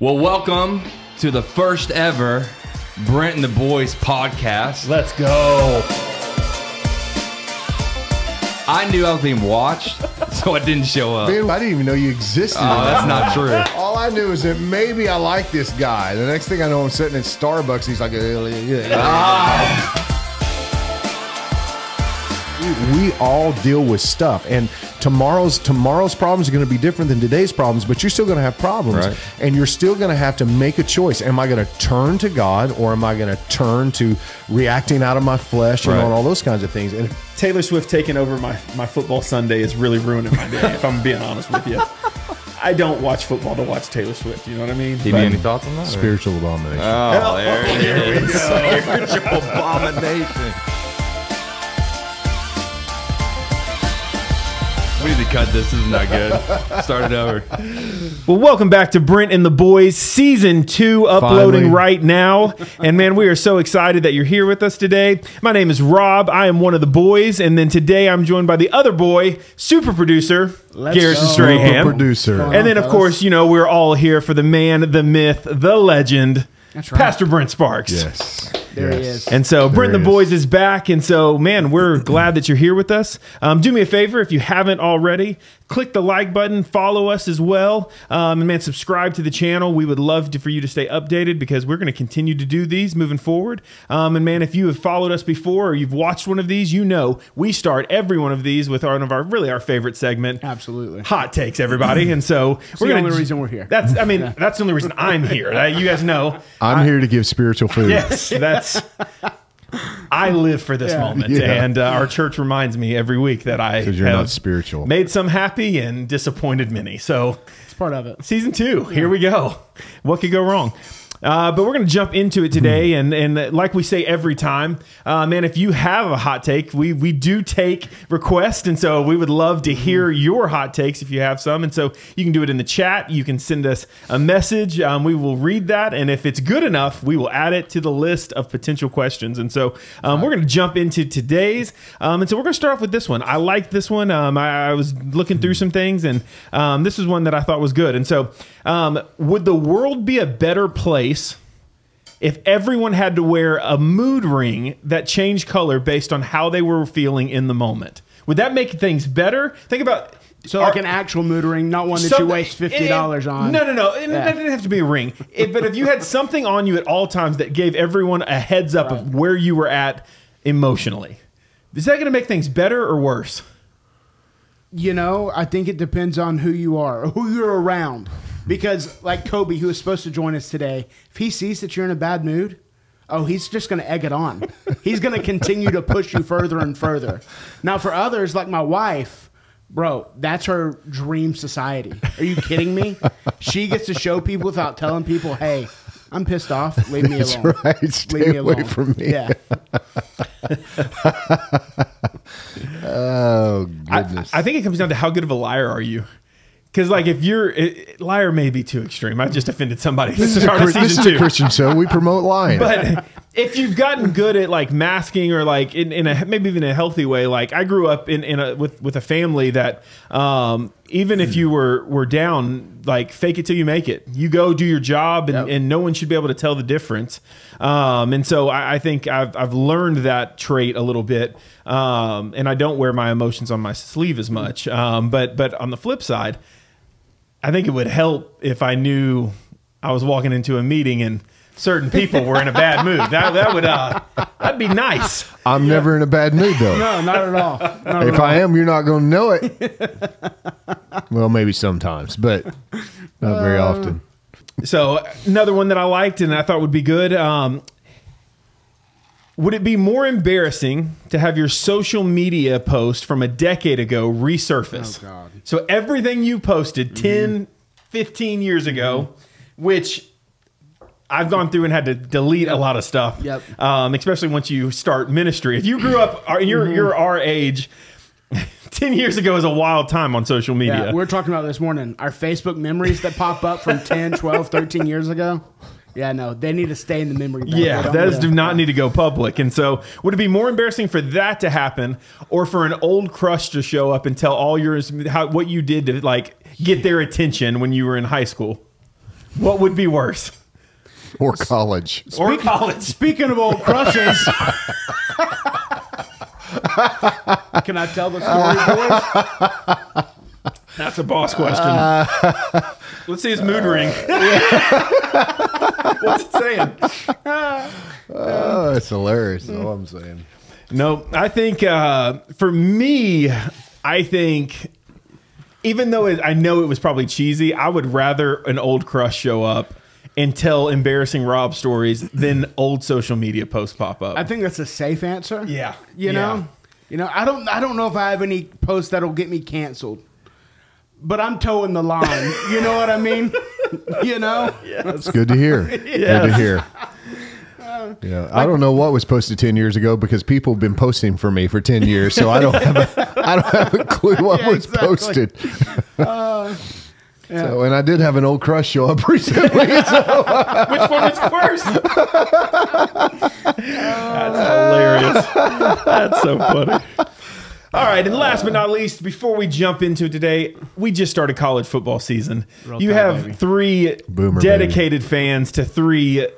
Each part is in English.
Well, welcome to the first ever Brent and the Boys podcast. Let's go. I knew I was being watched, so I didn't show up. Man, I didn't even know you existed. Oh, that's not true. All I knew is that maybe I like this guy. The next thing I know, I'm sitting in Starbucks. He's like, we all deal with stuff, and tomorrow's problems are going to be different than today's problems, but you're still going to have problems, right? And you're still going to have to make a choice. Am I going to turn to God, or am I going to turn to reacting out of my flesh and all those kinds of things? And Taylor Swift taking over my football Sunday is really ruining my day, if I'm being honest with you. I don't watch football to watch Taylor Swift, you know what I mean? Give you any thoughts on that? spiritual abomination. Oh, there it is. Spiritual abomination. We need to cut this. This is not good. Start it over. Well, welcome back to Brent and the Boys, Season 2, uploading Finally. right now. And man, we are so excited that you're here with us today. My name is Rob. I am one of the boys. And then today I'm joined by the other boy, super producer, Garrison Strahan. Producer. And then, of course, you know, we're all here for the man, the myth, the legend, That's right. Pastor Brent Sparks. Yes. There he is. And so Brent and the he Boys is back. And so, man, we're glad that you're here with us. Do me a favor, if you haven't already, click the like button, follow us as well. And man, subscribe to the channel. We would love for you to stay updated because we're going to continue to do these moving forward. And man, if you have followed us before or you've watched one of these, you know we start every one of these with one of our favorite segment. Absolutely. Hot takes, everybody. And so It's the only reason we're here. That's the only reason I'm here. You guys know. I'm here to give spiritual food. Yes, I live for this moment, and our church reminds me every week that I Because you're have not spiritual. made some happy and disappointed many. So, It's part of it. Season 2, here we go. What could go wrong? But we're going to jump into it today, and like we say every time, man, if you have a hot take, we do take requests, and so we would love to hear your hot takes if you have some, and so you can do it in the chat. You can send us a message. We will read that, and if it's good enough, we will add it to the list of potential questions. And so we're going to jump into today's, and so we're going to start off with this one. I like this one. I was looking through some things, and this is one that I thought was good. And so would the world be a better place if everyone had to wear a mood ring that changed color based on how they were feeling in the moment? Would that make things better? Think about... So like an actual mood ring, not one that you waste $50 on. No. It didn't have to be a ring. But if you had something on you at all times that gave everyone a heads up of where you were at emotionally, is that going to make things better or worse? You know, I think it depends on who you are or who you're around. Because like Kobe, who was supposed to join us today, if he sees that you're in a bad mood, he's just going to egg it on. He's going to continue to push you further and further. Now, for others, like my wife, bro, that's her dream society. Are you kidding me? She gets to show people without telling people, hey, I'm pissed off. Leave me alone. That's right. Stay away from me. Yeah. Oh, goodness. I think it comes down to how good of a liar are you. Because, like, if you're... liar may be too extreme. I just offended somebody. This is a Christian show. We promote lying. But if you've gotten good at, like, masking or, like, in a maybe even a healthy way, like, I grew up with a family that even if you were down, like, fake it till you make it. You go do your job, and no one should be able to tell the difference. And so I think I've learned that trait a little bit. And I don't wear my emotions on my sleeve as much. But on the flip side, I think it would help if I knew I was walking into a meeting and certain people were in a bad mood. That'd be nice. I'm never in a bad mood, though. No, not at all. If I am, you're not going to know it. Well, maybe sometimes, but not very often. So another one that I liked and I thought would be good. Would it be more embarrassing to have your social media post from a decade ago resurface? Oh, God. So everything you posted 10, 15 years ago, which I've gone through and had to delete a lot of stuff, especially once you start ministry. If you grew up, you're our age, 10 years ago is a wild time on social media. Yeah, we were talking about this morning. Our Facebook memories that pop up from 10, 12, 13 years ago. Yeah, no, they need to stay in the memory bank. Yeah, those do not need to go public. And so would it be more embarrassing for that to happen or for an old crush to show up and tell all what you did to, like, get their attention when you were in high school? What would be worse? Or college. Or college? Speaking of old crushes, can I tell the story, boys? That's a boss question. Let's see his mood ring. What's it saying? Oh, it's hilarious. That's all I'm saying. No, I think for me, I think even though I know it was probably cheesy, I would rather an old crush show up and tell embarrassing Rob stories than old social media posts pop up. I think that's a safe answer. Yeah. You know, I don't know if I have any posts that'll get me canceled, but I'm towing the line. You know what I mean? You know? It's good to hear. Good to hear. Yeah, I don't know what was posted 10 years ago because people have been posting for me for 10 years, so I don't have a clue what was posted. So, and I did have an old crush show up recently. So. Which one was worse? That's hilarious. That's so funny. All right, and last but not least, before we jump into it today, we just started college football season. You have three dedicated fans to three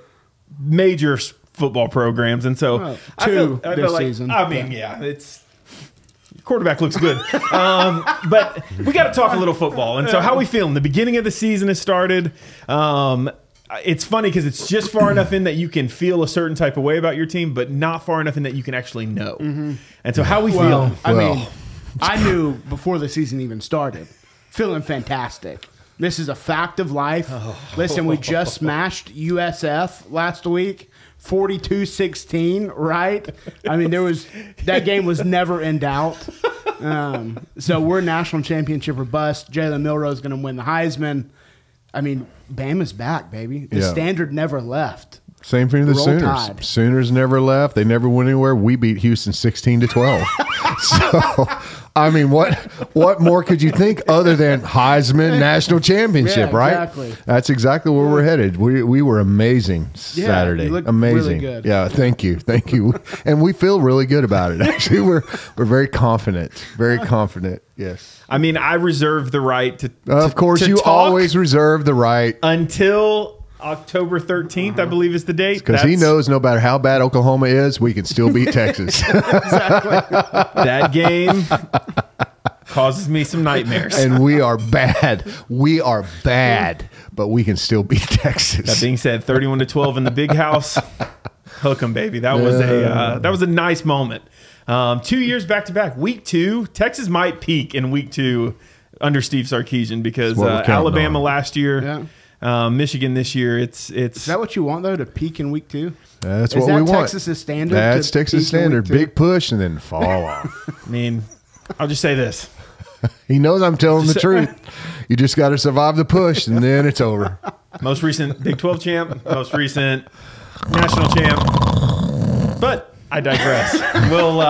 major football programs, and so two this season. I mean, it's quarterback looks good, but we got to talk a little football. And so, how we feeling? The beginning of the season has started. It's funny because it's just far enough in that you can feel a certain type of way about your team, but not far enough in that you can actually know. And so, how we feel? I mean, I knew before the season even started, feeling fantastic. This is a fact of life. Listen, we just smashed USF last week, 42-16, right? I mean, that game was never in doubt. So we're national championship or bust. Jalen Milroe's going to win the Heisman. I mean, Bama's back, baby. The standard never left. Same thing to the Sooners. Tide. Sooners never left. They never went anywhere. We beat Houston 16-12. So, I mean, what more could you think other than Heisman National Championship, right? Exactly. That's exactly where we're headed. We were amazing Saturday. You looked amazing. really good. Yeah, thank you. And we feel really good about it. Actually, we're very confident. Very confident. Yes. I mean, I reserve the right to of course, to you talk always reserve the right until October 13th, I believe is the date. Because he knows no matter how bad Oklahoma is, we can still beat Texas. Exactly. That game causes me some nightmares. And we are bad. We are bad, but we can still beat Texas. That being said, 31-12 in the big house. Hook 'em, baby. That was a nice moment. 2 years back to back. Week 2, Texas might peak in week 2 under Steve Sarkisian because Alabama last year. Yeah. Michigan this year, it's. Is that what you want though, to peak in week 2? That's what we want. Texas' standard? That's Texas standard. Big push and then fall off. I mean, I'll just say this. He knows I'm telling the truth. You just got to survive the push and then it's over. Most recent Big 12 champ, most recent national champ. But I digress. We'll.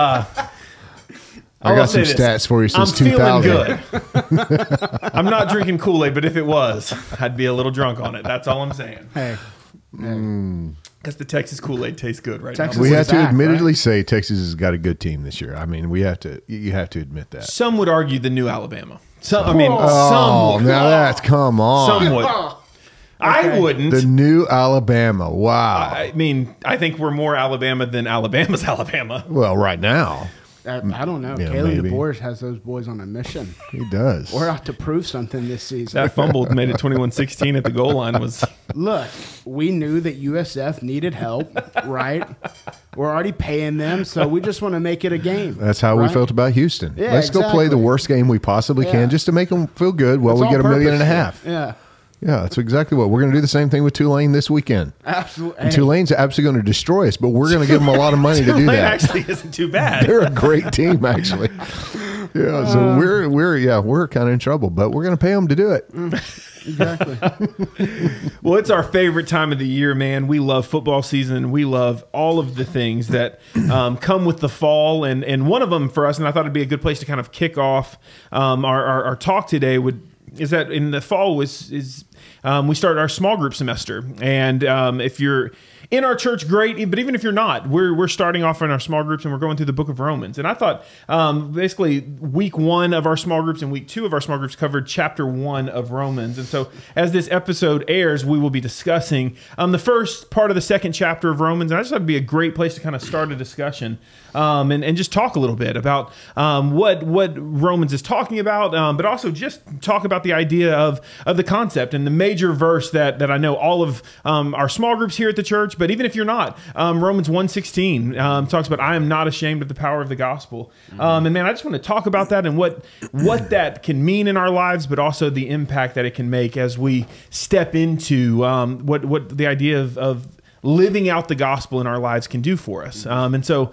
I got some stats for you since 2000. I'm feeling good. I'm not drinking Kool-Aid, but if it was, I'd be a little drunk on it. That's all I'm saying. Hey. Because the Texas Kool-Aid tastes good right now. We have to admittedly say Texas has got a good team this year. I mean, you have to admit that. Some would argue the new Alabama. Some would. Now that's, come on. Some would. Okay. I wouldn't. The new Alabama. Wow. I mean, I think we're more Alabama than Alabama's Alabama. Well, right now. I don't know. Yeah, Kalen DeBoer has those boys on a mission. He does. We're out to prove something this season. That fumble made it 21-16 at the goal line was. Look, we knew that USF needed help, right? We're already paying them, so we just want to make it a game. That's how we felt about Houston. Yeah, Let's go play the worst game we possibly can just to make them feel good. Well, we get $1.5 million. Yeah. Yeah, that's exactly what we're going to do. The same thing with Tulane this weekekend. Absolutely. And Tulane's absolutely going to destroy us, but we're going to give them a lot of money to do that. Tulane actually isn't too bad. They're a great team, actually. Yeah, so we're kind of in trouble, but we're going to pay them to do it. Exactly. Well, it's our favorite time of the year, man. We love football season. We love all of the things that come with the fall, and one of them for us, and I thought it'd be a good place to kind of kick off our talk today is that in the fall is we started our small group semester. And if you're in our church, great. But even if you're not, we're starting off in our small groups and we're going through the book of Romans. And I thought basically week 1 of our small groups and week 2 of our small groups covered chapter 1 of Romans. And so as this episode airs, we will be discussing the first part of the second chapter of Romans. And I just thought it'd be a great place to kind of start a discussion and just talk a little bit about what Romans is talking about, but also just talk about the idea of the concept and the major verse that I know all of our small groups here at the church. But even if you're not, Romans 1:16 talks about, I am not ashamed of the power of the gospel. And man, I just want to talk about that and what that can mean in our lives, but also the impact that it can make as we step into what the idea of living out the gospel in our lives can do for us. And so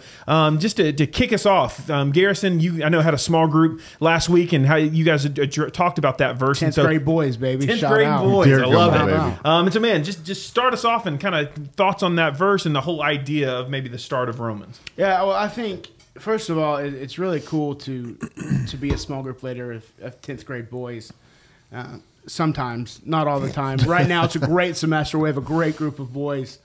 just to kick us off, Garrison, I know had a small group last week and how you guys talked about that verse. 10th grade boys, baby. 10th Shout grade out. boys. Dear I love God, it. baby. And so, man, just start us off and kind of thoughts on that verse and the whole idea of maybe the start of Romans. Yeah, well, I think, first of all, it's really cool to be a small group leader of 10th grade boys. Sometimes, not all the time. Right now, it's a great semester. We have a great group of boys.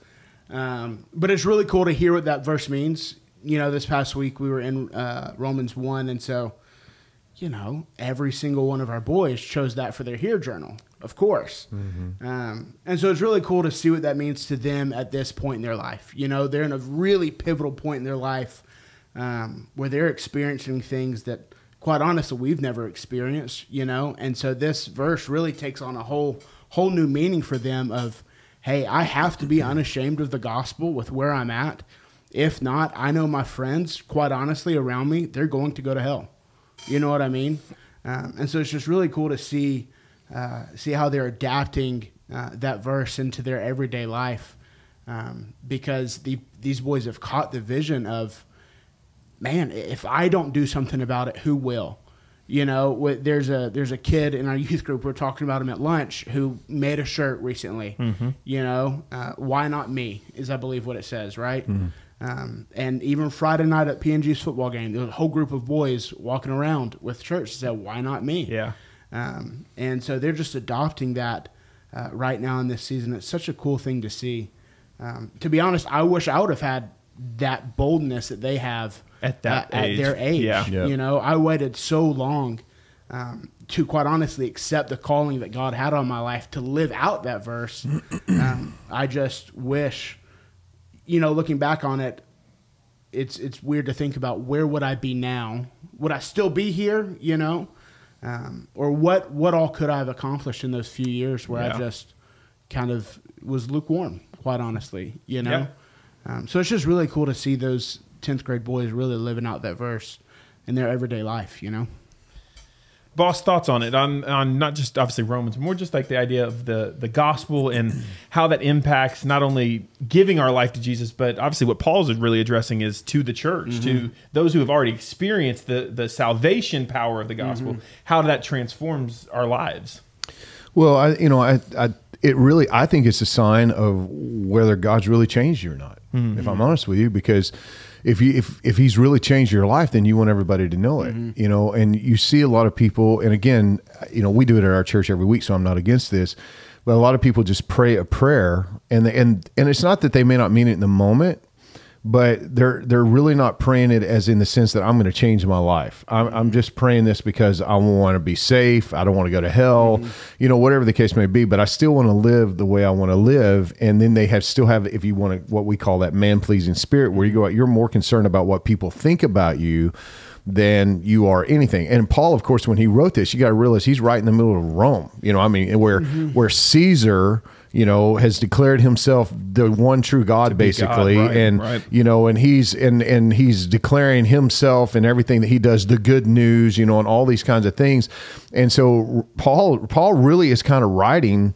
But it's really cool to hear what that verse means. You know, this past week we were in Romans 1, and so, you know, every single one of our boys chose that for their Here journal, of course. And so it's really cool to see what that means to them at this point in their life. You know, they're in a really pivotal point in their life where they're experiencing things that, quite honestly, we've never experienced, you know. And so this verse really takes on a whole new meaning for them of, hey, I have to be unashamed of the gospel with where I'm at. If not, I know my friends, quite honestly, around me, they're going to go to hell. You know what I mean? And so it's just really cool to see how they're adapting that verse into their everyday life, because these boys have caught the vision of, man, if I don't do something about it, who will? You know, there's a kid in our youth group, we're talking about him at lunch, who made a shirt recently. You know, why not me is, I believe, what it says, right? And even Friday night at PNG's football game, there was a whole group of boys walking around with shirts that said, why not me? Yeah. And so they're just adopting that right now in this season. It's such a cool thing to see. To be honest, I wish I would have had that boldness that they have At that age. At their age. Yeah. You know, I waited so long to, quite honestly, accept the calling that God had on my life to live out that verse. I just wish, you know, looking back on it, it's weird to think about, where would I be now? Would I still be here, you know? Or what all could I have accomplished in those few years where I just kind of was lukewarm, quite honestly, you know? So it's just really cool to see those 10th grade boys really living out that verse in their everyday life, you know? Boss, thoughts on it, on not just obviously Romans, more just like the idea of the gospel and how that impacts not only giving our life to Jesus, but obviously what Paul's really addressing is to the church, to those who have already experienced the salvation power of the gospel, how that transforms our lives. Well, I think it's a sign of whether God's really changed you or not, if I'm honest with you, because if he's really changed your life, then you want everybody to know it, you know. And you see a lot of people, and again, you know, we do it at our church every week, so I'm not against this, but a lot of people just pray a prayer, and it's not that they may not mean it in the moment, but they're really not praying it as in the sense that I'm going to change my life. I'm just praying this because I want to be safe. I don't want to go to hell, you know, whatever the case may be, but I still want to live the way I want to live. And then they still have, if you want to, what we call that man-pleasing spirit, where you go out, you're more concerned about what people think about you than you are anything. And Paul, of course, when he wrote this, you got to realize he's right in the middle of Rome, you know, I mean, where Caesar, you know, has declared himself the one true God, basically, God, right. You know, and he's declaring himself and everything that he does, the good news, you know, and all these kinds of things. And so Paul really is kind of writing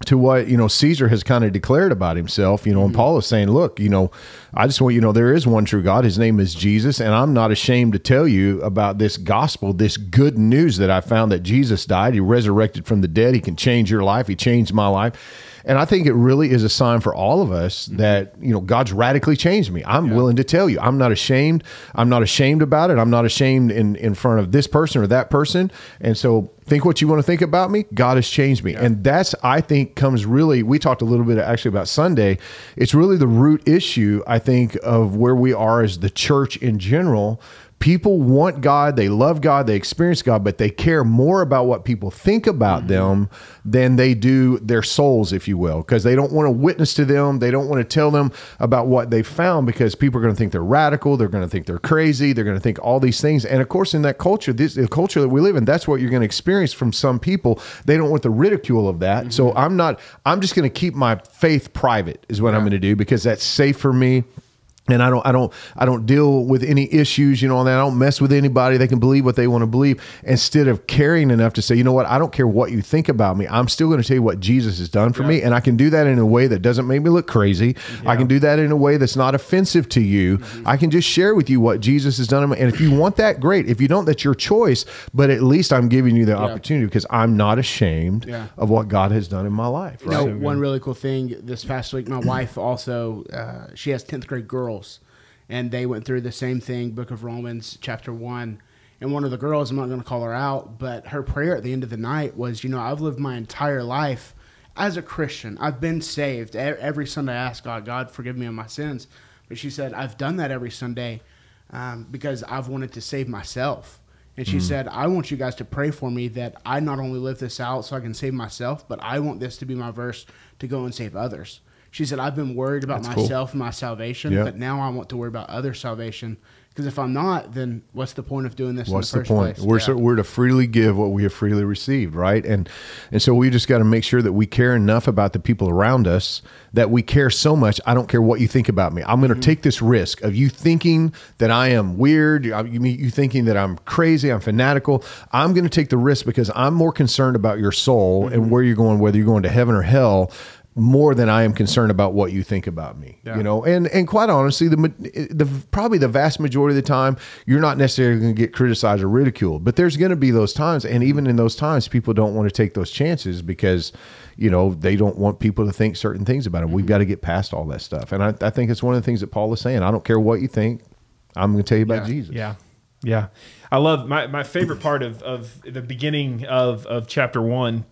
to what, you know, Caesar has kind of declared about himself, you know, and Paul is saying, look, you know, I just want you to know there is one true God. His name is Jesus. And I'm not ashamed to tell you about this gospel, this good news that I found, that Jesus died. He resurrected from the dead. He can change your life. He changed my life. And I think it really is a sign for all of us that, you know, God's radically changed me. I'm willing to tell you, I'm not ashamed. I'm not ashamed about it. I'm not ashamed in front of this person or that person. And so think what you want to think about me. God has changed me. And that's, I think, comes really, we talked a little bit actually about Sunday. It's really the root issue, I think, of where we are as the church in general. People want God, they love God, they experience God, but they care more about what people think about them than they do their souls, if you will, because they don't want to witness to them. They don't want to tell them about what they found, because people are going to think they're radical. They're going to think they're crazy. They're going to think all these things. And of course, in that culture, the culture that we live in, that's what you're going to experience from some people. They don't want the ridicule of that. So I'm just going to keep my faith private is what I'm going to do, because that's safe for me. And I don't deal with any issues, you know, on that. I don't mess with anybody. They can believe what they want to believe, instead of caring enough to say, you know what, I don't care what you think about me. I'm still going to tell you what Jesus has done for me. And I can do that in a way that doesn't make me look crazy. I can do that in a way that's not offensive to you. I can just share with you what Jesus has done. And if you want that, great. If you don't, that's your choice. But at least I'm giving you the opportunity, because I'm not ashamed of what God has done in my life. Right? You know, one really cool thing this past week, my wife also, she has 10th grade girls. And they went through the same thing, Book of Romans, chapter 1. And one of the girls, I'm not going to call her out, but her prayer at the end of the night was, you know, I've lived my entire life as a Christian. I've been saved. Every Sunday I ask God, God, forgive me of my sins. But she said, I've done that every Sunday because I've wanted to save myself. And she said, I want you guys to pray for me that I not only live this out so I can save myself, but I want this to be my verse to go and save others. She said, I've been worried about myself and my salvation, but now I want to worry about other salvation. Because if I'm not, then what's the point of doing this in the first place? We're to freely give what we have freely received, right? And so we just got to make sure that we care enough about the people around us, that we care so much, I don't care what you think about me. I'm going to take this risk of you thinking that I am weird, you thinking that I'm crazy, I'm fanatical. I'm going to take the risk because I'm more concerned about your soul and where you're going, whether you're going to heaven or hell, more than I am concerned about what you think about me, you know? And quite honestly, probably the vast majority of the time, you're not necessarily going to get criticized or ridiculed, but there's going to be those times. And even in those times, people don't want to take those chances because, you know, they don't want people to think certain things about them. We've got to get past all that stuff. And I think it's one of the things that Paul is saying. I don't care what you think. I'm going to tell you about Jesus. Yeah. I love my favorite part of the beginning of chapter 1.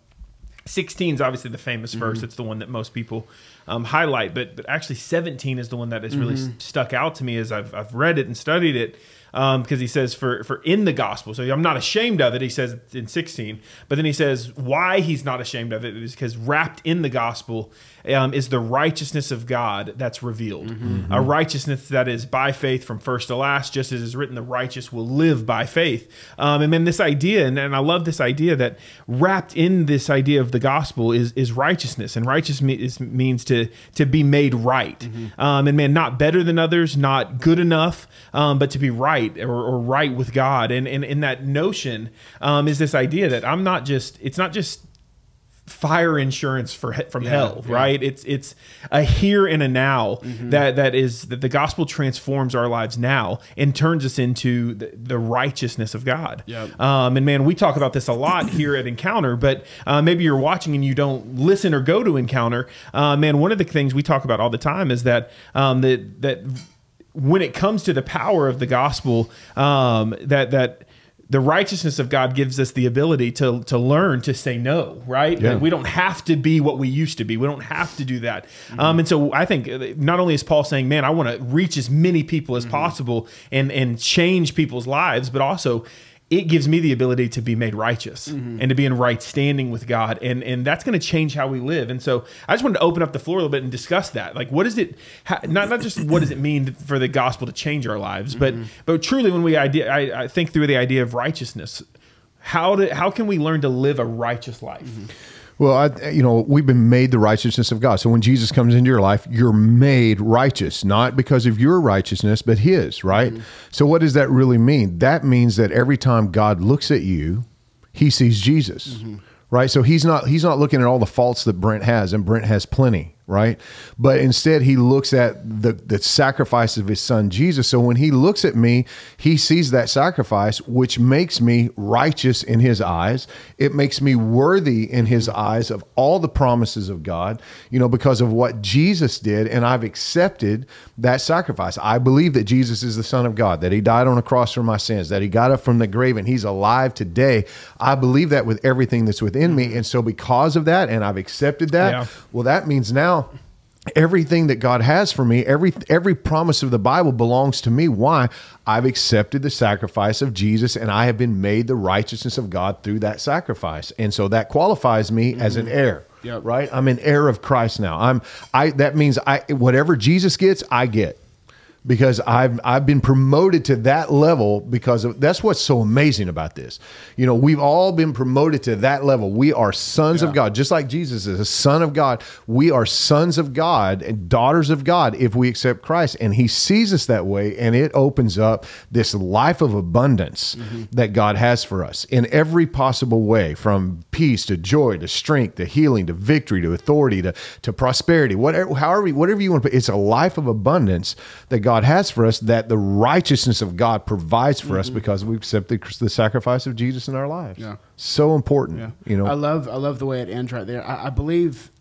16 is obviously the famous verse. It's the one that most people highlight, but actually 17 is the one that has really stuck out to me as I've read it and studied it. Because he says, for in the gospel, so I'm not ashamed of it, he says in 16, but then he says why he's not ashamed of it is because wrapped in the gospel is the righteousness of God that's revealed. A righteousness that is by faith from first to last, just as is written, the righteous will live by faith. And then this idea, and I love this idea that wrapped in this idea of the gospel is righteousness, and righteousness means to be made right. And man, not better than others, not good enough, but to be right. Or right with God. And in that notion is this idea that it's not just fire insurance from hell, right? It's a here and a now that the gospel transforms our lives now and turns us into the righteousness of God. And man, we talk about this a lot here at Encounter, but maybe you're watching and you don't listen or go to Encounter. Man, one of the things we talk about all the time is that when it comes to the power of the gospel, that the righteousness of God gives us the ability to learn to say no, right? Like we don't have to be what we used to be. We don't have to do that. And so I think not only is Paul saying, man, I want to reach as many people as possible and change people's lives, but also it gives me the ability to be made righteous and to be in right standing with God. And that's going to change how we live. And so I just wanted to open up the floor a little bit and discuss that. Like, what is it, not just what does it mean for the gospel to change our lives, but truly when I think through the idea of righteousness, how can we learn to live a righteous life? Well, we've been made the righteousness of God. So when Jesus comes into your life, you're made righteous, not because of your righteousness, but his, right? So what does that really mean? That means that every time God looks at you, he sees Jesus, right? So he's not looking at all the faults that Brent has, and Brent has plenty, right? But instead he looks at the sacrifice of his son Jesus. So when he looks at me, he sees that sacrifice, which makes me righteous in his eyes. It makes me worthy in his eyes of all the promises of God, you know, because of what Jesus did. And I've accepted that sacrifice. I believe that Jesus is the Son of God, that he died on a cross for my sins, that he got up from the grave and he's alive today. I believe that with everything that's within me. And so because of that, and I've accepted that, well, that means now everything that God has for me, every promise of the Bible belongs to me. Why? I've accepted the sacrifice of Jesus, and I have been made the righteousness of God through that sacrifice. And so that qualifies me as an heir, right? I'm an heir of Christ now. That means whatever Jesus gets, I get. Because I've been promoted to that level because of, that's what's so amazing about this. You know, we've all been promoted to that level. We are sons of God, just like Jesus is a son of God. We are sons of God and daughters of God if we accept Christ. And he sees us that way, and it opens up this life of abundance that God has for us in every possible way, from peace to joy to strength to healing to victory to authority to prosperity, whatever you want to put. It's a life of abundance that God has for us, that the righteousness of God provides for us because we accept the sacrifice of Jesus in our lives. Yeah. So important. Yeah. You know, I love the way it ends right there. I believe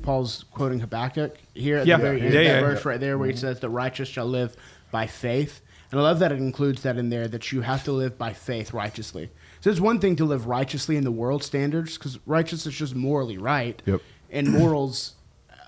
Paul's quoting Habakkuk here at the very end, that verse right there where he says the righteous shall live by faith. And I love that it includes that in there, that you have to live by faith righteously. So it's one thing to live righteously in the world standards, because righteousness is just morally right. And morals,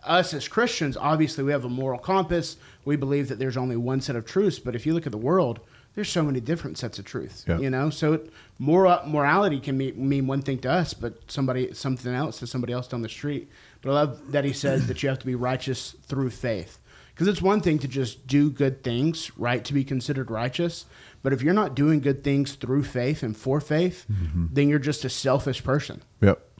us as Christians, obviously we have a moral compass. We believe that there's only one set of truths, but if you look at the world, there's so many different sets of truths. You know, so morality can mean one thing to us, but something else to somebody else down the street. But I love that he says that you have to be righteous through faith, because it's one thing to just do good things, right, to be considered righteous. But if you're not doing good things through faith and for faith, then you're just a selfish person.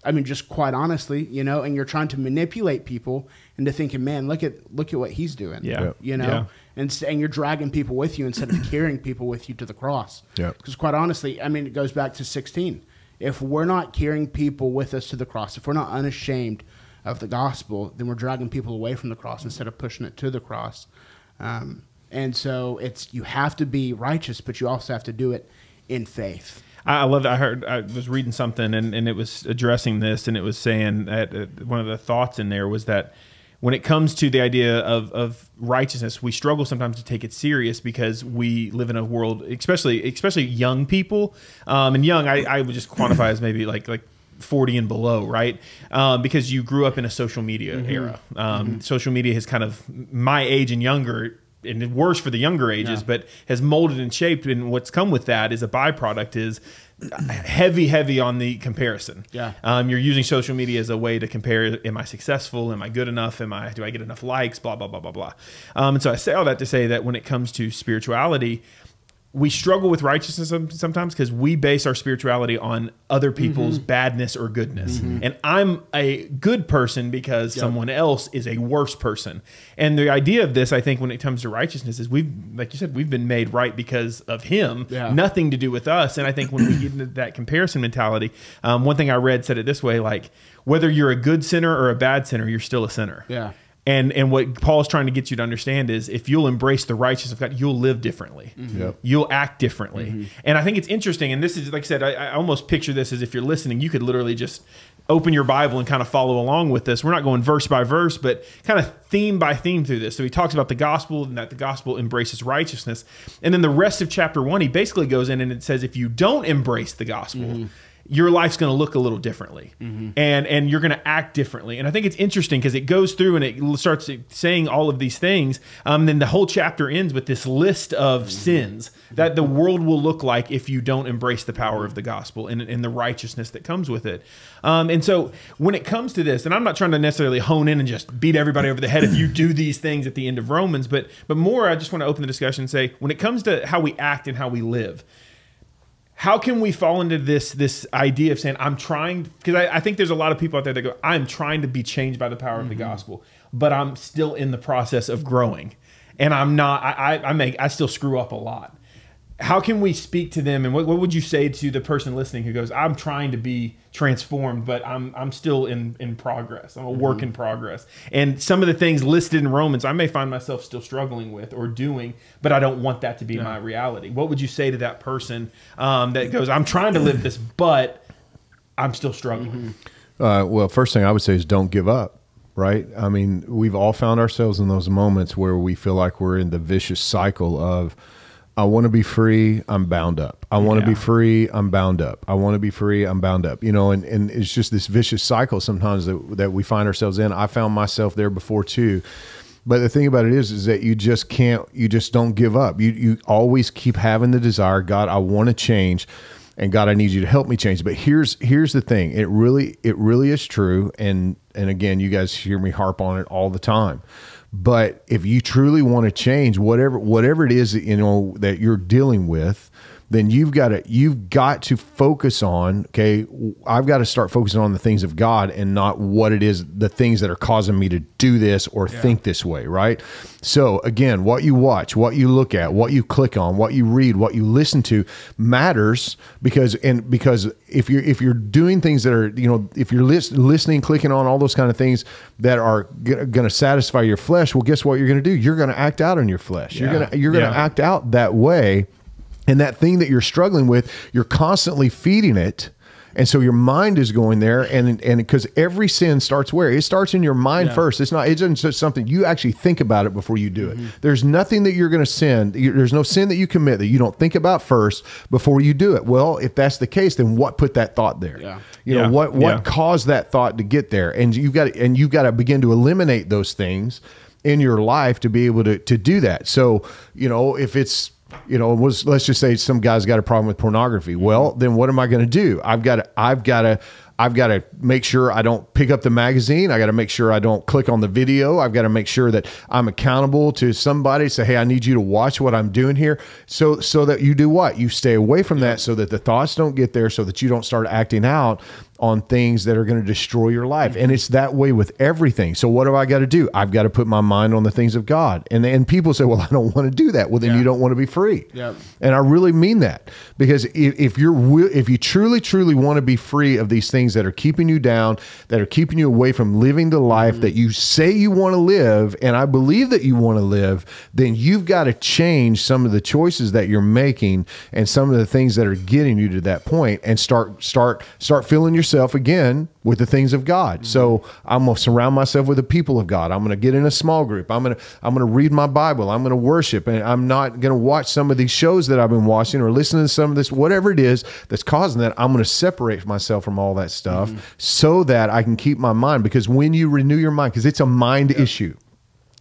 I mean, just quite honestly, you know, and you're trying to manipulate people into thinking, man, look at what he's doing. You know, and you're dragging people with you instead of carrying people with you to the cross. Because quite honestly, I mean, it goes back to 16. If we're not carrying people with us to the cross, if we're not unashamed of the gospel, then we're dragging people away from the cross instead of pushing it to the cross. And so you have to be righteous, but you also have to do it in faith. I love that. I was reading something and it was addressing this, and it was saying that one of the thoughts in there was that when it comes to the idea of righteousness, we struggle sometimes to take it serious because we live in a world, especially young people, and young, I would just quantify as maybe like 40 and below, right? Because you grew up in a social media era. Social media has kind of, my age and younger, and worse for the younger ages, but has molded and shaped. And what's come with that is a byproduct is heavy on the comparison. You're using social media as a way to compare, am I successful? Am I good enough? Do I get enough likes? Blah, blah, blah, blah, blah. And so I say all that to say that when it comes to spirituality, we struggle with righteousness sometimes because we base our spirituality on other people's badness or goodness. And I'm a good person because someone else is a worse person. And the idea of this, I think, when it comes to righteousness is like you said, we've been made right because of him, nothing to do with us. And I think when we get into that comparison mentality, one thing I read said it this way, like, whether you're a good sinner or a bad sinner, you're still a sinner. And what Paul is trying to get you to understand is if you'll embrace the righteousness of God, you'll live differently. You'll act differently. And I think it's interesting. And this is, like I said, I almost picture this as if you're listening, you could literally just open your Bible and kind of follow along with this. We're not going verse by verse, but kind of theme by theme through this. So he talks about the gospel and that the gospel embraces righteousness. And then the rest of chapter 1, he basically goes in and it says, if you don't embrace the gospel, your life's going to look a little differently, and you're going to act differently. And I think it's interesting because it goes through and it starts saying all of these things. Then the whole chapter ends with this list of sins that the world will look like if you don't embrace the power of the gospel and the righteousness that comes with it. And so when it comes to this, and I'm not trying to necessarily hone in and just beat everybody over the head if you do these things at the end of Romans, but more, I just want to open the discussion and say, when it comes to how we act and how we live, how can we fall into this idea of saying, I'm trying, because I think there's a lot of people out there that go, I'm trying to be changed by the power of the gospel, but I'm still in the process of growing. And I'm not, I still screw up a lot. how can we speak to them, and what would you say to the person listening who goes, I'm trying to be transformed, but I'm still in progress. I'm a work in progress. And some of the things listed in Romans, I may find myself still struggling with or doing, but I don't want that to be my reality. What would you say to that person that goes, I'm trying to live this, but I'm still struggling? Well, first thing I would say is don't give up, right? I mean, we've all found ourselves in those moments where we feel like we're in the vicious cycle of, I want to be free, I'm bound up. I want to be free, I'm bound up. I want to be free, I'm bound up. You know, and it's just this vicious cycle sometimes that we find ourselves in. I found myself there before too. But the thing about it is that you just don't give up. You always keep having the desire, God, I want to change. And God, I need you to help me change. But here's the thing. It really is true. And again, you guys hear me harp on it all the time. But if you truly want to change whatever it is that, you know, that you're dealing with, then you've got to focus on, okay, I've got to start focusing on the things of God and not what it is, the things that are causing me to do this or think this way, right? So again, what you watch, what you look at, what you click on, what you read, what you listen to matters, because if you're doing things that are, you know, if you're listening, clicking on all those kind of things that are going to satisfy your flesh, well, guess what you're going to do? You're going to act out on your flesh. You're going to act out that way. And that thing that you're struggling with, you're constantly feeding it. And so your mind is going there, and because every sin starts where? It starts in your mind first. It isn't just something you actually think about it before you do it. There's nothing that you're going to sin. There's no sin that you commit that you don't think about first before you do it. Well, if that's the case, then what put that thought there? You know, what caused that thought to get there? And you've got to begin to eliminate those things in your life to be able to do that. So, you know, if it's, you know, let's just say some guy's got a problem with pornography. Well, then what am I going to do? I've got to make sure I don't pick up the magazine. I got to make sure I don't click on the video. I've got to make sure that I'm accountable to somebody. Say, hey, I need you to watch what I'm doing here. So that you do what? You stay away from that, so that the thoughts don't get there, so that you don't start acting out on things that are going to destroy your life. And it's that way with everything. So what do I got to do? I've got to put my mind on the things of God. And people say, well, I don't want to do that. Well, then you don't want to be free. And I really mean that, because if you truly want to be free of these things that are keeping you down, that are keeping you away from living the life that you say you want to live, and I believe that you want to live, then you've got to change some of the choices that you're making and some of the things that are getting you to that point, and start filling yourself again with the things of God. So I'm going to surround myself with the people of God. I'm going to get in a small group. I'm going to read my Bible. I'm going to worship, and I'm not going to watch some of these shows that I've been watching or listening to some of this, whatever it is that's causing that. I'm going to separate myself from all that stuff so that I can keep my mind, because when you renew your mind, because it's a mind issue.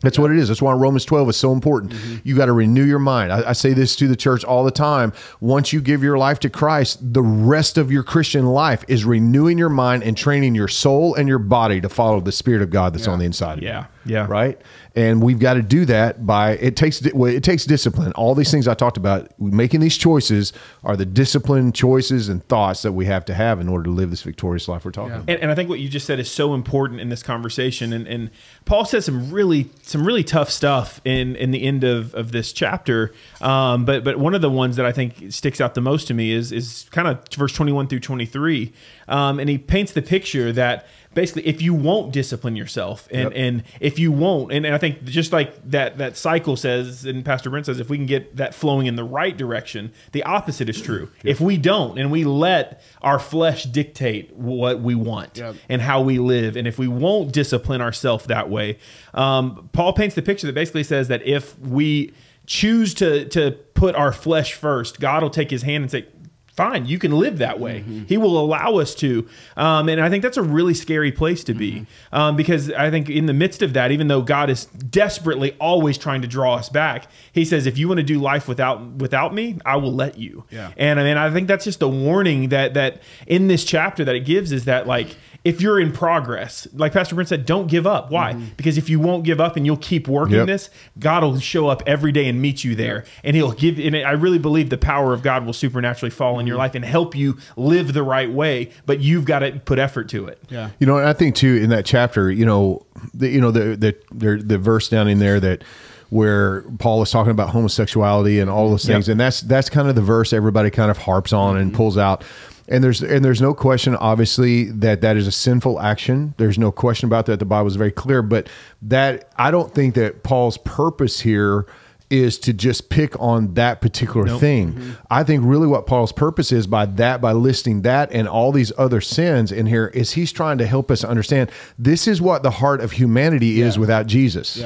That's what it is. That's why Romans 12 is so important. You got to renew your mind. I say this to the church all the time. Once you give your life to Christ, the rest of your Christian life is renewing your mind and training your soul and your body to follow the Spirit of God that's on the inside of you. Right? And we've got to do that by, it takes discipline. All these things I talked about, making these choices are the disciplined choices and thoughts that we have to have in order to live this victorious life we're talking about. And I think what you just said is so important in this conversation. And Paul says some really tough stuff in the end of this chapter. But one of the ones that I think sticks out the most to me is kind of verse 21 through 23. And he paints the picture that basically, if you won't discipline yourself, and if you won't, and I think just like that cycle says, and Pastor Brent says, if we can get that flowing in the right direction, the opposite is true. If we don't, and we let our flesh dictate what we want and how we live, and if we won't discipline ourselves that way, Paul paints the picture that basically says that if we choose to put our flesh first, God will take his hand and say, fine, you can live that way. He will allow us to. And I think that's a really scary place to be, because I think in the midst of that, even though God is desperately always trying to draw us back, he says, if you want to do life without me, I will let you. And I mean, I think that's just the warning that in this chapter that it gives, is that, like, if you're in progress, like Pastor Brent said, don't give up. Why? Because if you won't give up and you'll keep working this, God will show up every day and meet you there. And he'll give, and I really believe the power of God will supernaturally fall in your life and help you live the right way, but you've got to put effort to it. You know, and I think too, in that chapter, the verse down in there that where Paul is talking about homosexuality and all those things. And that's kind of the verse everybody kind of harps on and pulls out. And there's no question, obviously, that is a sinful action. There's no question about that. The Bible is very clear. But that I don't think that Paul's purpose here is to just pick on that particular thing. I think really what Paul's purpose is by listing that and all these other sins in here is he's trying to help us understand this is what the heart of humanity is without Jesus.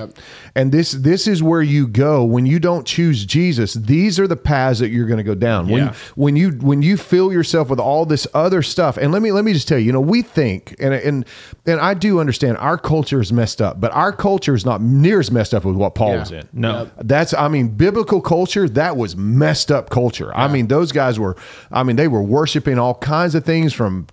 And this is where you go when you don't choose Jesus. These are the paths that you're going to go down. When you fill yourself with all this other stuff. And let me just tell you, we think and I do understand our culture is messed up, but our culture is not near as messed up with what Paul was in. No. Biblical culture, that was messed up culture. I mean, those guys were, they were worshiping all kinds of things from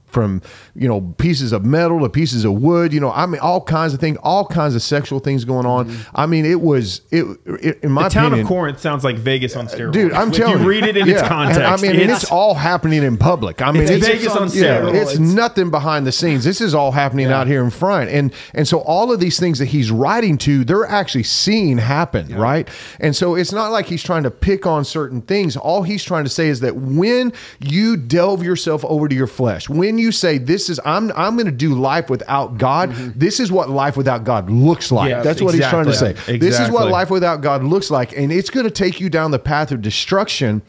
pieces of metal to pieces of wood, all kinds of things, all kinds of sexual things going on. It was, in my opinion. The town of Corinth sounds like Vegas on steroids. Dude, I'm telling you. You read it in its context. And it's all happening in public. It's Vegas on steroids. It's nothing behind the scenes. This is all happening out here in front. And so all of these things that he's writing to, they're actually seeing happen, right? And so it's not like he's trying to pick on certain things. All he's trying to say is that when you delve yourself over to your flesh, when you say, I'm going to do life without God, this is what life without God looks like. Yes, That's what he's trying to say. Exactly. This is what life without God looks like. And it's going to take you down the path of destruction.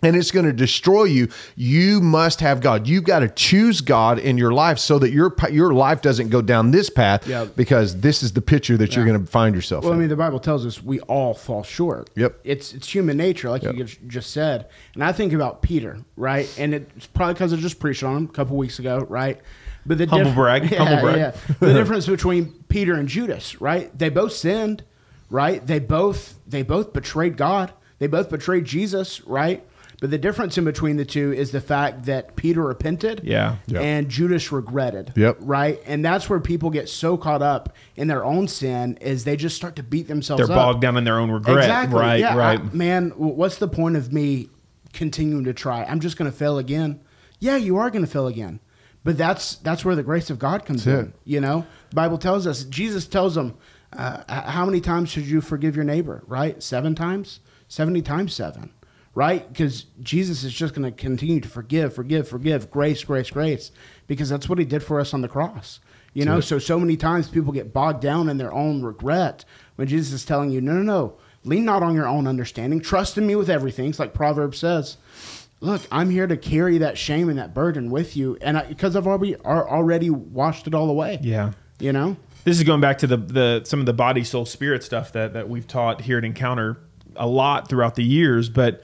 And it's going to destroy you. You must have God. You've got to choose God in your life so that your life doesn't go down this path because this is the picture that you're going to find yourself in. The Bible tells us we all fall short. It's human nature, like you just said. And I think about Peter, right? And it's probably because I just preached on him a couple weeks ago, right? But the humble brag. The difference between Peter and Judas, right? They both sinned, right? They both betrayed God. They both betrayed Jesus, right? But the difference in between the two is the fact that Peter repented and Judas regretted, right? And that's where people get so caught up in their own sin is they just start to beat themselves up. They're bogged down in their own regret. Exactly. Right. Man, what's the point of me continuing to try? I'm just going to fail again. Yeah, you are going to fail again. But that's where the grace of God comes in. The Bible tells us, Jesus tells them, how many times should you forgive your neighbor, right? 7 times? 70 times 7. Right? Because Jesus is just going to continue to forgive, grace, because that's what he did for us on the cross. So many times people get bogged down in their own regret when Jesus is telling you, no, lean not on your own understanding. Trust in me with everything. It's like Proverbs says, look, I'm here to carry that shame and that burden with you. And because I've already washed it all away. Yeah. This is going back to some of the body, soul, spirit stuff that we've taught here at Encounter a lot throughout the years, but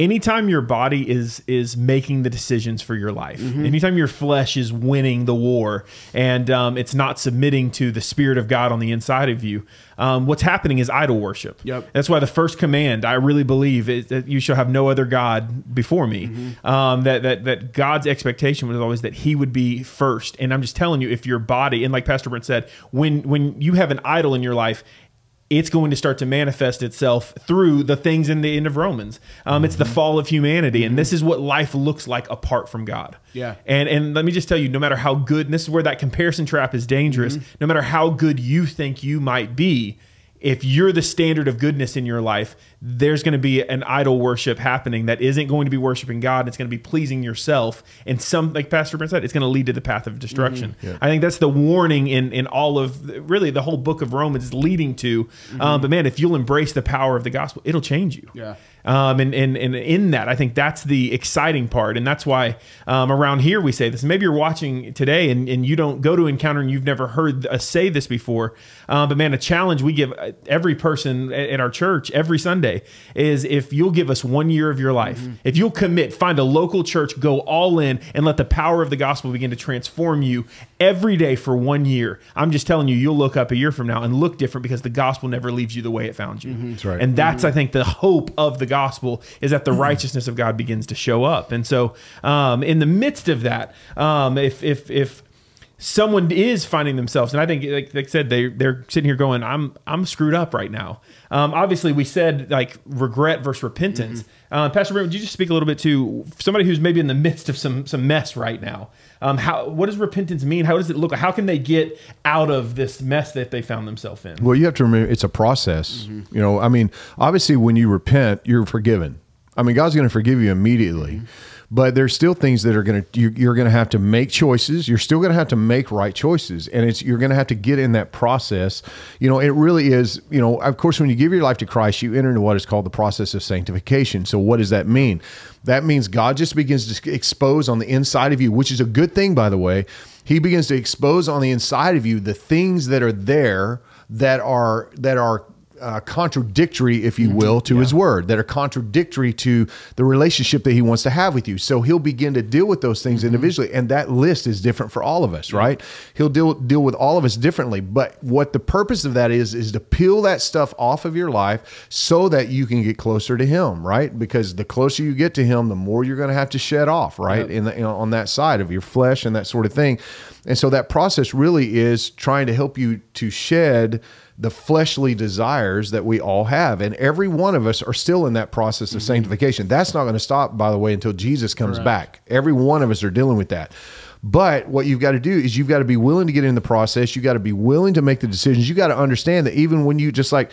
anytime your body is making the decisions for your life, anytime your flesh is winning the war and it's not submitting to the Spirit of God on the inside of you, what's happening is idol worship. That's why the first command, I really believe, is that you shall have no other God before me. That God's expectation was always that he would be first. And I'm just telling you, if your body, and like Pastor Brent said, when you have an idol in your life, it's going to start to manifest itself through the things in the end of Romans. It's the fall of humanity, and this is what life looks like apart from God. And let me just tell you, no matter how good, and this is where that comparison trap is dangerous, no matter how good you think you might be, if you're the standard of goodness in your life, there's going to be an idol worship happening that isn't going to be worshiping God. It's going to be pleasing yourself. And like Pastor Brent said, it's going to lead to the path of destruction. I think that's the warning in all of, really, the whole book of Romans is leading to. But man, if you'll embrace the power of the gospel, it'll change you. And in that, I think that's the exciting part. And that's why around here we say this. Maybe you're watching today and you don't go to Encounter and you've never heard us say this before. But man, a challenge we give every person at our church every Sunday is if you'll give us 1 year of your life, if you'll commit, find a local church, go all in and let the power of the gospel begin to transform you every day for 1 year. I'm just telling you, you'll look up a year from now and look different because the gospel never leaves you the way it found you. That's right. And that's, I think, the hope of the gospel is that the righteousness of God begins to show up. And so in the midst of that, if someone is finding themselves, and I think, like I said, they're sitting here going, I'm screwed up right now. Obviously, we said like regret versus repentance. Pastor Brent, would you just speak a little bit to somebody who's maybe in the midst of some mess right now? What does repentance mean? How does it look like? How can they get out of this mess that they found themselves in? Well, you have to remember it's a process. You know, I mean, obviously when you repent, you're forgiven. I mean, God's going to forgive you immediately. But there's still things that are you're going to have to make choices. You're still going to have to make right choices. And you're going to have to get in that process. You know, it really is, you know, of course, when you give your life to Christ, you enter into what is called the process of sanctification. So what does that mean? That means God just begins to expose on the inside of you, which is a good thing, by the way. He begins to expose on the inside of you the things that are there that are contradictory, if you will, to his word, that are contradictory to the relationship that he wants to have with you. So he'll begin to deal with those things individually. And that list is different for all of us, right? He'll deal with all of us differently. But what the purpose of that is to peel that stuff off of your life so that you can get closer to him, right? Because the closer you get to him, the more you're going to have to shed off, right? On that side of your flesh and that sort of thing. And so that process really is trying to help you to shed the fleshly desires that we all have. And every one of us are still in that process of sanctification. That's not going to stop, by the way, until Jesus comes back. Every one of us are dealing with that. But what you've got to do is you've got to be willing to get in the process. You got to be willing to make the decisions. You got to understand that even when you, just like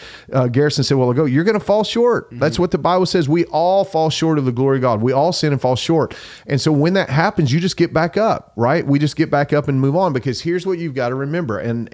Garrison said a while ago, you're going to fall short. That's what the Bible says. We all fall short of the glory of God. We all sin and fall short. And so when that happens, you just get back up, right? We just get back up and move on, because here's what you've got to remember. And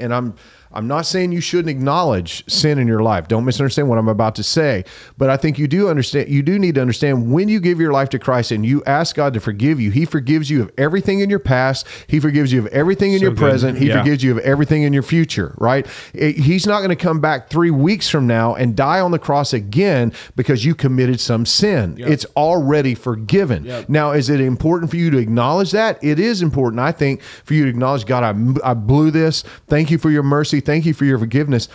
I'm not saying you shouldn't acknowledge sin in your life. Don't misunderstand what I'm about to say. But I think you do need to understand, when you give your life to Christ and you ask God to forgive you, he forgives you of everything in your past. He forgives you of everything in your present. He forgives you of everything in your future, right? He's not going to come back 3 weeks from now and die on the cross again because you committed some sin. It's already forgiven. Now, is it important for you to acknowledge that? It is important, I think, for you to acknowledge, God, I blew this. Thank you for your mercy. Thank you for your forgiveness.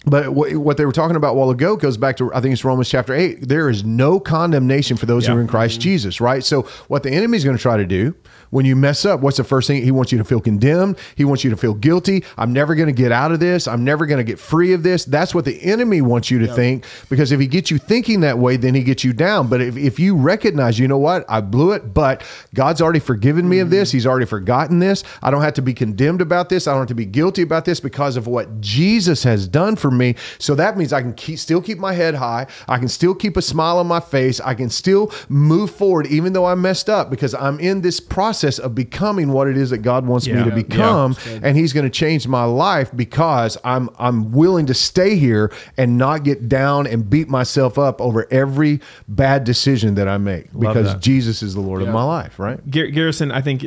But what they were talking about a while ago goes back to, I think it's Romans chapter 8. There is no condemnation for those who are in Christ Jesus, right? So what the enemy is going to try to do when you mess up, what's the first thing? He wants you to feel condemned. He wants you to feel guilty. I'm never going to get out of this. I'm never going to get free of this. That's what the enemy wants you to think, because if he gets you thinking that way, then he gets you down. But if you recognize, you know what? I blew it, but God's already forgiven me of this. He's already forgotten this. I don't have to be condemned about this. I don't have to be guilty about this because of what Jesus has done for me. So that means I can still keep my head high. I can still keep a smile on my face. I can still move forward even though I messed up, because I'm in this process of becoming what it is that God wants me to become. And he's going to change my life because I'm willing to stay here and not get down and beat myself up over every bad decision that I make, because Jesus is the Lord of my life, right? Garrison, I think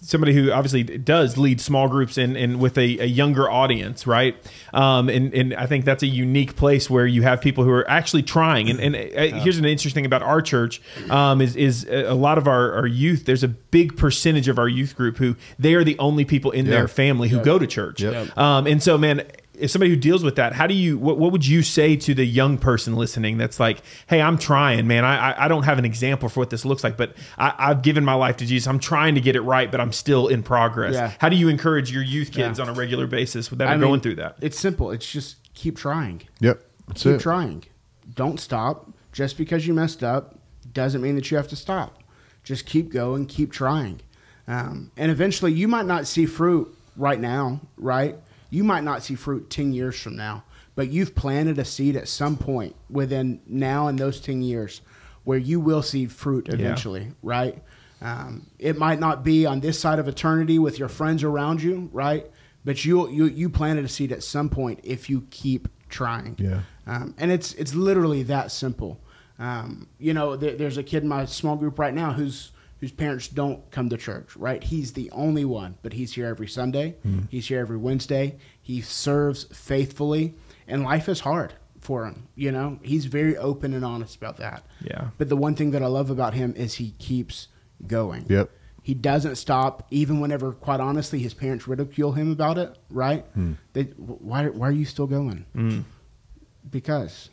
somebody who obviously does lead small groups and with a younger audience, right? And I think that's a unique place where you have people who are actually trying. And here's an interesting thing about our church is a lot of our youth. There's a big percentage of our youth group who they are the only people in their family who go to church. And so, man, as somebody who deals with that, how do you, what would you say to the young person listening that's like, hey, I'm trying, man. I don't have an example for what this looks like, but I've given my life to Jesus. I'm trying to get it right, but I'm still in progress. How do you encourage your youth kids on a regular basis that are going through that? It's simple. It's just keep trying. Keep trying. Don't stop. Just because you messed up doesn't mean that you have to stop. Just keep going, keep trying. And eventually you might not see fruit right now, right? You might not see fruit 10 years from now, but you've planted a seed at some point within now and those 10 years where you will see fruit eventually, right? It might not be on this side of eternity with your friends around you, right? But you planted a seed at some point if you keep trying. And it's literally that simple. You know, there's a kid in my small group right now whose parents don't come to church, right? He's the only one, but he's here every Sunday. He's here every Wednesday. He serves faithfully, and life is hard for him. You know, he's very open and honest about that. But the one thing that I love about him is he keeps going. He doesn't stop, even whenever, quite honestly, his parents ridicule him about it, right? Why are you still going? Because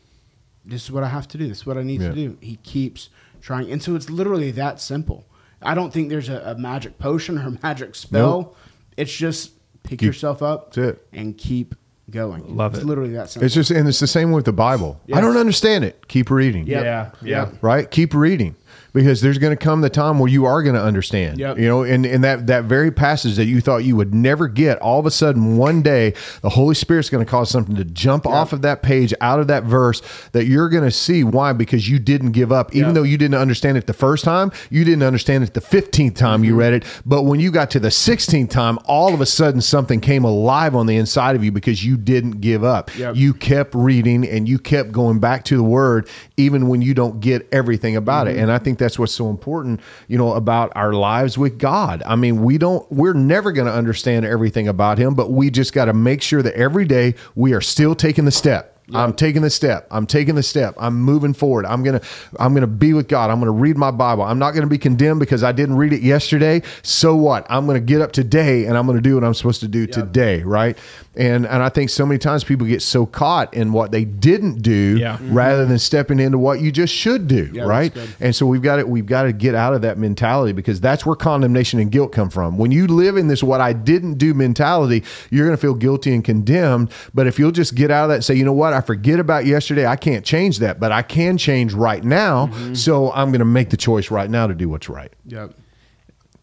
this is what I have to do. This is what I need to do. He keeps trying. And so it's literally that simple. I don't think there's a magic potion or a magic spell. It's just pick yourself up That's it. and keep going. Love It's it. literally that simple. It's just, and it's the same with the Bible. I don't understand it. Keep reading. Yep. Yeah. Right? Keep reading. Because there's going to come the time where you are going to understand. Yep. You know, and that very passage that you thought you would never get, all of a sudden one day the Holy Spirit's going to cause something to jump off of that page, out of that verse, that you're going to see. Why? Because you didn't give up. Even though you didn't understand it the first time, you didn't understand it the 15th time you read it. But when you got to the 16th time, all of a sudden something came alive on the inside of you because you didn't give up. Yep. You kept reading and you kept going back to the Word even when you don't get everything about it. And I think that's what's so important, you know, about our lives with God. I mean, we're never going to understand everything about Him, but we just got to make sure that every day we are still taking the step. I'm taking the step. I'm taking the step. I'm moving forward. I'm gonna be with God. I'm gonna read my Bible. I'm not gonna be condemned because I didn't read it yesterday. So what? I'm gonna get up today and I'm gonna do what I'm supposed to do today, right? And I think so many times people get so caught in what they didn't do rather than stepping into what you just should do, right? And so we've got to get out of that mentality, because that's where condemnation and guilt come from. When you live in this what I didn't do mentality, you're gonna feel guilty and condemned. But if you'll just get out of that and say, you know what? I forget about yesterday. I can't change that, but I can change right now. So I'm going to make the choice right now to do what's right. Yep.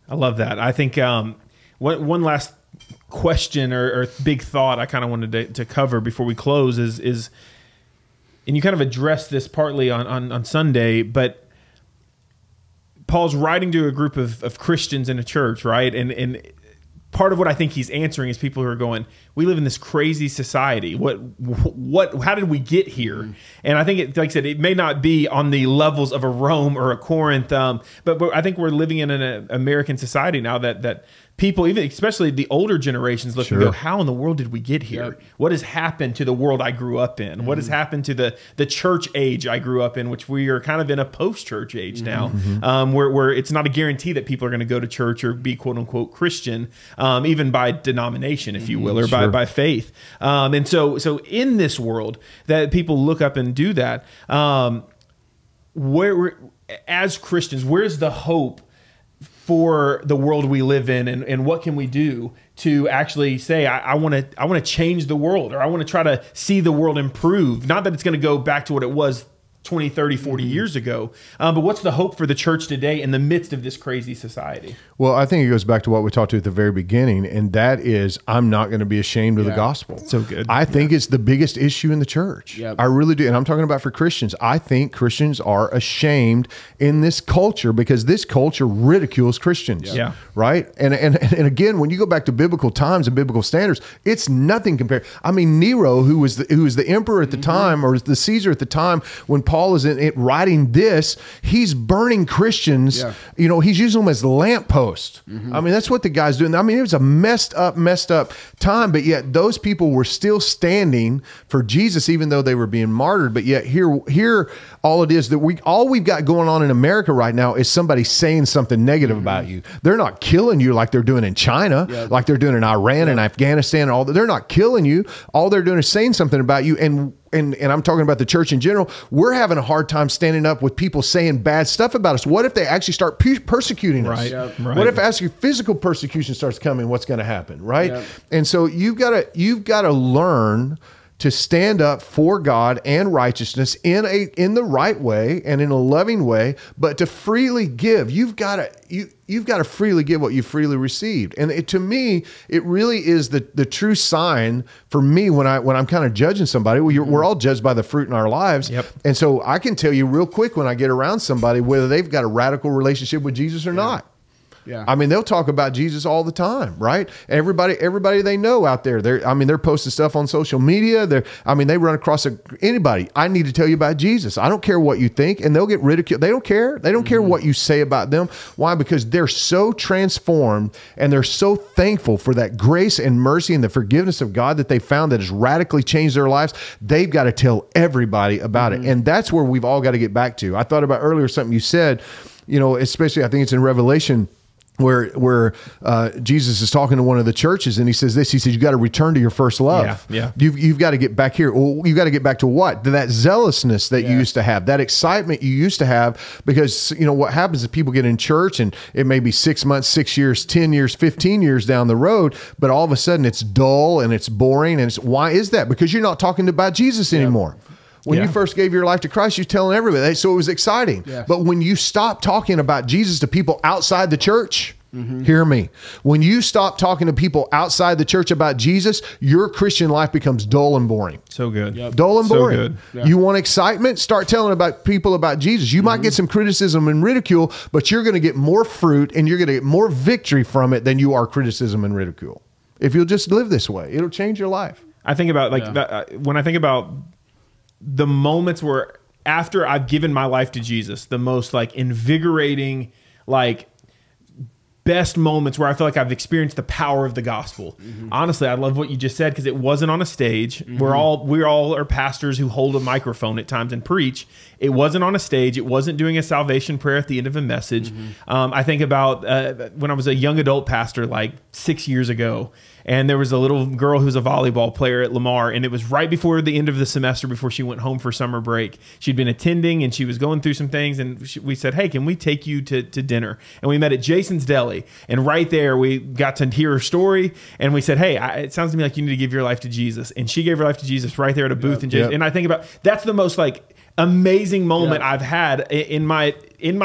I love that. I think one last question or big thought I kind of wanted to cover before we close is, and you kind of addressed this partly on Sunday, but Paul's writing to a group of Christians in a church, right? And part of what I think he's answering is people who are going, we live in this crazy society. How did we get here? And I think it, like I said, it may not be on the levels of a Rome or a Corinth, but I think we're living in an American society now that people, even especially the older generations, look and go, how in the world did we get here? Yep. What has happened to the world I grew up in? What has happened to the church age I grew up in, which we are kind of in a post-church age now, where it's not a guarantee that people are going to go to church or be quote unquote Christian, even by denomination, if you will, or by faith. And so in this world that people look up and do that, as Christians, where's the hope for the world we live in, and what can we do to actually say, I want to change the world, or I want to try to see the world improve? Not that it's going to go back to what it was 20, 30, 40 years ago. But what's the hope for the church today in the midst of this crazy society? Well, I think it goes back to what we talked to at the very beginning, and that is, I'm not going to be ashamed of the gospel. So good. I think it's the biggest issue in the church. Yep. I really do. And I'm talking about for Christians. I think Christians are ashamed in this culture because this culture ridicules Christians. Yeah. Right? And again, when you go back to biblical times and biblical standards, it's nothing compared. I mean, Nero, who was the emperor at the time, or the Caesar at the time, when Paul is in it writing this, he's burning Christians. Yeah. You know, he's using them as lampposts. I mean, that's what the guy's doing. I mean, it was a messed up time, but yet those people were still standing for Jesus, even though they were being martyred. But yet here, all it is that all we've got going on in America right now is somebody saying something negative about you. They're not killing you like they're doing in China, like they're doing in Iran and Afghanistan and all that. They're not killing you. All they're doing is saying something about you. And I'm talking about the church in general. We're having a hard time standing up with people saying bad stuff about us. What if they actually start persecuting us? Right. Yep. Right. What if actually physical persecution starts coming? What's going to happen? Right. Yep. And so you've got to learn to stand up for God and righteousness in the right way and in a loving way, but to freely give. You've got to freely give what you freely received. And to me, it really is the true sign for me when I'm kind of judging somebody. Well, we're all judged by the fruit in our lives. Yep. And so I can tell you real quick when I get around somebody whether they've got a radical relationship with Jesus or not. Yeah. I mean, they'll talk about Jesus all the time, right? Everybody they know out there, they're posting stuff on social media. They run across anybody. I need to tell you about Jesus. I don't care what you think, and they'll get ridiculed. They don't care. They don't care what you say about them. Why? Because they're so transformed and they're so thankful for that grace and mercy and the forgiveness of God that they found that has radically changed their lives. They've got to tell everybody about it, and that's where we've all got to get back to. I thought about earlier something you said, you know, especially I think it's in Revelation, where Jesus is talking to one of the churches, and he says this. He says, "You got to return to your first love. Yeah. You've got to get back here. Well, you got to get back to what? To that zealousness that you used to have, that excitement you used to have. Because what happens is people get in church, and it may be 6 months, 6 years, 10 years, 15 years down the road, but all of a sudden it's dull and it's boring. And why is that? Because you're not talking about Jesus anymore. When you first gave your life to Christ, you're telling everybody. So it was exciting. Yes. But when you stop talking about Jesus to people outside the church, hear me. When you stop talking to people outside the church about Jesus, your Christian life becomes dull and boring. So good. Yep. Dull and boring. So good. Yeah. You want excitement? Start telling people about Jesus. You might get some criticism and ridicule, but you're going to get more fruit and you're going to get more victory from it than you are criticism and ridicule. If you'll just live this way, it'll change your life. I think about when I think about the moments where after I've given my life to Jesus, the most invigorating, best moments where I feel like I've experienced the power of the gospel. Honestly, I love what you just said, because it wasn't on a stage. We all are pastors who hold a microphone at times and preach. It wasn't on a stage. It wasn't doing a salvation prayer at the end of a message. I think about when I was a young adult pastor 6 years ago, and there was a little girl who was a volleyball player at Lamar, and it was right before the end of the semester, before she went home for summer break. She'd been attending, and she was going through some things, and we said, "Hey, can we take you to dinner?" And we met at Jason's Deli, and right there we got to hear her story, and we said, "Hey, it sounds to me like you need to give your life to Jesus." And she gave her life to Jesus right there at a booth in Jason. And I think about, that's the most amazing moment I've had in my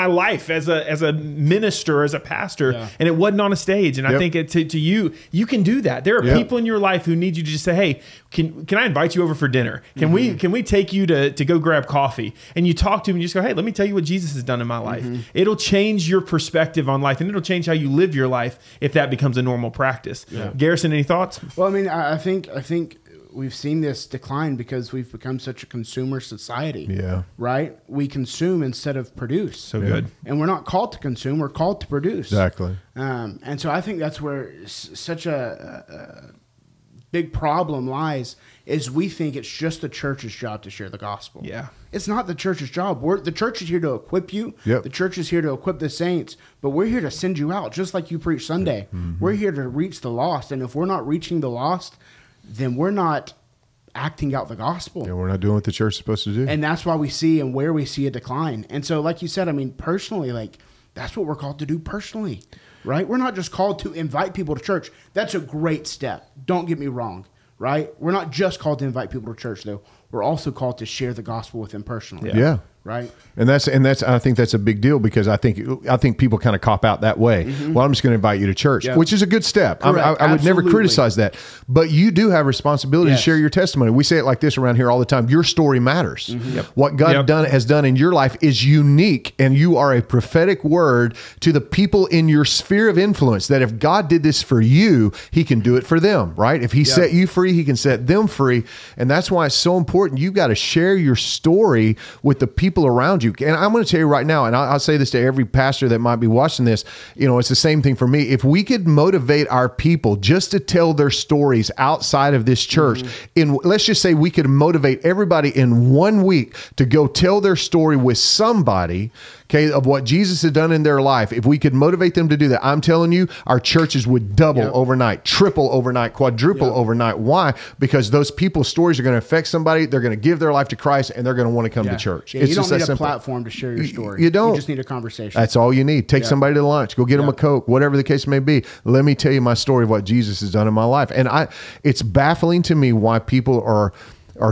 life as a minister, as a pastor, and it wasn't on a stage. And I think to you can do that. There are people in your life who need you to just say, "Hey, can I invite you over for dinner? Can we take you to go grab coffee?" And you talk to them and you just go, "Hey, let me tell you what Jesus has done in my life." It'll change your perspective on life, and it'll change how you live your life if that becomes a normal practice. Garrison, any thoughts? Well, I mean, I think we've seen this decline because we've become such a consumer society. Yeah. Right? We consume instead of produce. So good. And we're not called to consume, we're called to produce. Exactly. And so I think that's where such a big problem lies, is we think it's just the church's job to share the gospel. Yeah. It's not the church's job. The church is here to equip you. The church is here to equip the saints, but we're here to send you out, just like you preach Sunday. We're here to reach the lost, and if we're not reaching the lost, then we're not acting out the gospel. Yeah, we're not doing what the church is supposed to do. And that's why we see and where we see a decline. And so, like you said, I mean, personally, that's what we're called to do personally, right? We're not just called to invite people to church. That's a great step. Don't get me wrong, right? We're not just called to invite people to church, though. We're also called to share the gospel with them personally. Yeah. Right. And that's I think that's a big deal, because I think people kind of cop out that way. Well, I'm just going to invite you to church, which is a good step. I would never criticize that, but you do have responsibility to share your testimony. We say it like this around here all the time: your story matters. What God has done in your life is unique, and you are a prophetic word to the people in your sphere of influence, that if God did this for you, he can do it for them, right? If he set you free, he can set them free. And that's why it's so important. You've got to share your story with the people around you. And I'm going to tell you right now, and I'll say this to every pastor that might be watching this, it's the same thing for me. If we could motivate our people just to tell their stories outside of this church, let's just say we could motivate everybody in 1 week to go tell their story with somebody, okay, of what Jesus had done in their life. If we could motivate them to do that, I'm telling you, our churches would double overnight, triple overnight, quadruple overnight. Why? Because those people's stories are going to affect somebody. They're going to give their life to Christ, and they're going to want to come to church. It's just need a platform to share your story. You don't. You just need a conversation. That's all you need. Take somebody to lunch. Go get them a Coke, whatever the case may be. Let me tell you my story of what Jesus has done in my life. And it's baffling to me why people are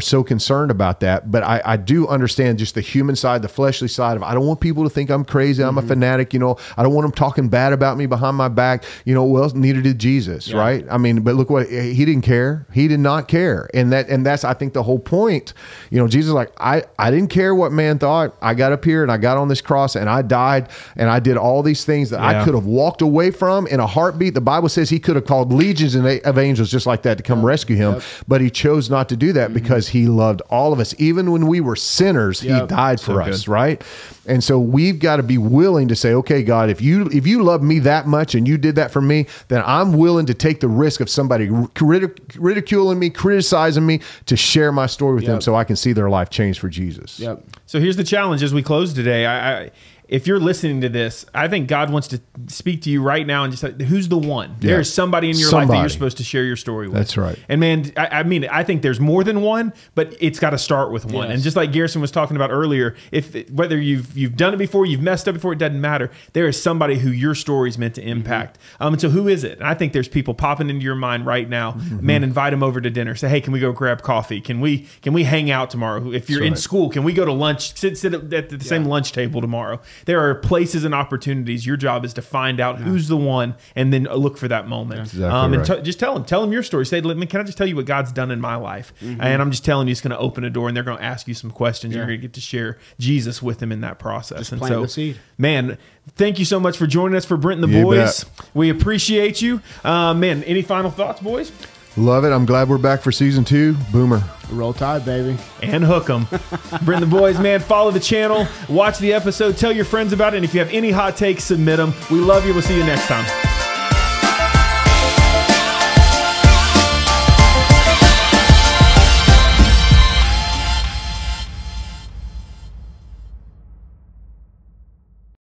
so concerned about that. But I do understand just the human side, the fleshly side of, I don't want people to think I'm crazy. I'm a fanatic. I don't want them talking bad about me behind my back. Well, neither did Jesus, right? I mean, but look what, he didn't care. He did not care. And that's, I think, the whole point. Jesus is like, I didn't care what man thought. I got up here and I got on this cross and I died and I did all these things that I could have walked away from in a heartbeat. The Bible says he could have called legions of angels just like that to come rescue him. But he chose not to do that because he loved all of us. Even when we were sinners, he died for us, right? And so we've got to be willing to say, okay, God, if you love me that much and you did that for me, then I'm willing to take the risk of somebody ridiculing me, criticizing me, to share my story with them so I can see their life change for Jesus. So here's the challenge as we close today. if you're listening to this, I think God wants to speak to you right now and just like, who's the one? Yeah. There's somebody in your life that you're supposed to share your story with. That's right. And man, I mean, I think there's more than one, but it's got to start with one. Yes. And just like Garrison was talking about earlier, whether you've done it before, you've messed up before, it doesn't matter. There is somebody who your story is meant to impact. And so who is it? And I think there's people popping into your mind right now. Man, invite them over to dinner. Say, hey, can we go grab coffee? Can we hang out tomorrow? If you're in school, can we go to lunch? Sit at the same lunch table tomorrow. There are places and opportunities. Your job is to find out who's the one, and then look for that moment. Exactly right. And just tell them your story. Say, can I just tell you what God's done in my life? And I'm just telling you, it's going to open a door, and they're going to ask you some questions. You're going to get to share Jesus with them in that process. Just and plant so, the seed. man, thank you so much for joining us for Brent and the You boys. bet. We appreciate you, man. Any final thoughts, boys? Love it. I'm glad we're back for season 2. Boomer. Roll Tide, baby. And hook them. Brent and the boys, man. Follow the channel. Watch the episode. Tell your friends about it. And if you have any hot takes, submit them. We love you. We'll see you next time.